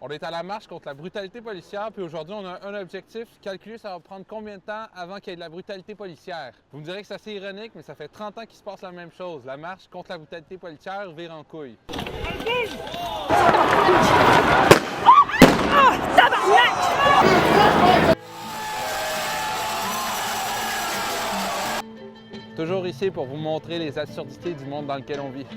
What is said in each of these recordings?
On est à la marche contre la brutalité policière, puis aujourd'hui, on a un objectif, calculer ça va prendre combien de temps avant qu'il y ait de la brutalité policière. Vous me direz que c'est assez ironique, mais ça fait 30 ans qu'il se passe la même chose. La marche contre la brutalité policière vire en couille. Toujours ici pour vous montrer les absurdités du monde dans lequel on vit.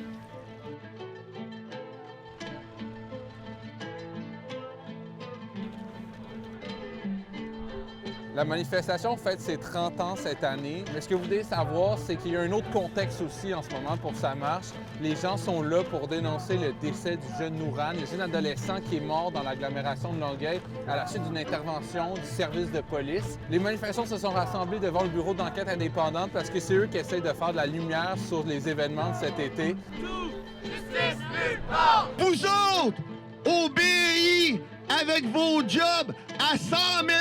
La manifestation fête ses 30 ans cette année, mais ce que vous devez savoir, c'est qu'il y a un autre contexte aussi en ce moment pour sa marche. Les gens sont là pour dénoncer le décès du jeune Nouran, le jeune adolescent qui est mort dans l'agglomération de Longueuil à la suite d'une intervention du service de police. Les manifestants se sont rassemblés devant le bureau d'enquête indépendante parce que c'est eux qui essayent de faire de la lumière sur les événements de cet été. Justice nulle part! Vous autres, obéis avec vos jobs à 100 000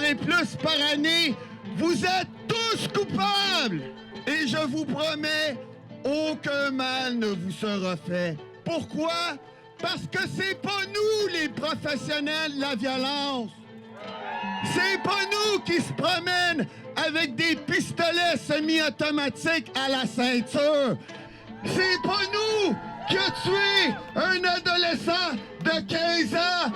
et plus par année, vous êtes tous coupables! Et je vous promets, aucun mal ne vous sera fait. Pourquoi? Parce que c'est pas nous les professionnels de la violence. C'est pas nous qui se promènent avec des pistolets semi-automatiques à la ceinture. C'est pas nous qui a tué un adolescent de 15 ans.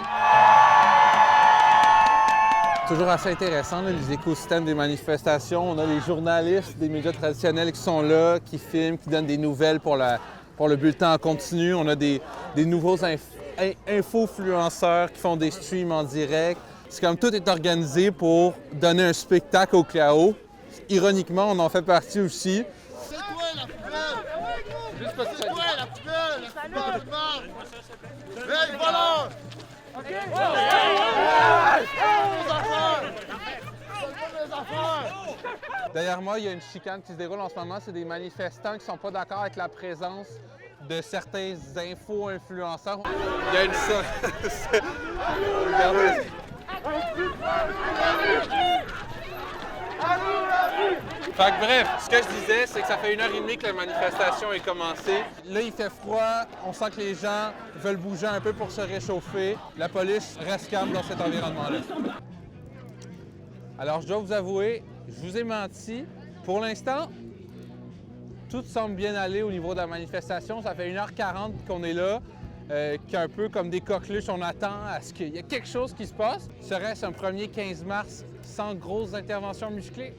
Toujours assez intéressant, là, les écosystèmes des manifestations. On a les journalistes des médias traditionnels qui sont là, qui filment, qui donnent des nouvelles pour le bulletin en continu. On a des nouveaux infofluenceurs qui font des streams en direct. C'est comme tout est organisé pour donner un spectacle au chaos. Ironiquement, on en fait partie aussi. C'est toi la poubelle! C'est toi la poubelle! La poubelle de marde! Hey, voleur! OK! Derrière moi, il y a une chicane qui se déroule en ce moment. C'est des manifestants qui ne sont pas d'accord avec la présence de certains info-influenceurs. Il y a une Regardez. Fait que bref, ce que je disais, c'est que ça fait 1h30 que la manifestation est commencée. Là, il fait froid, on sent que les gens veulent bouger un peu pour se réchauffer. La police reste calme dans cet environnement-là. Alors, je dois vous avouer, je vous ai menti. Pour l'instant, tout semble bien aller au niveau de la manifestation. Ça fait 1h40 qu'on est là. Qu'un peu comme des coqueluches, on attend à ce qu'il y ait quelque chose qui se passe. Serait-ce un premier 15 mars sans grosses interventions musclées?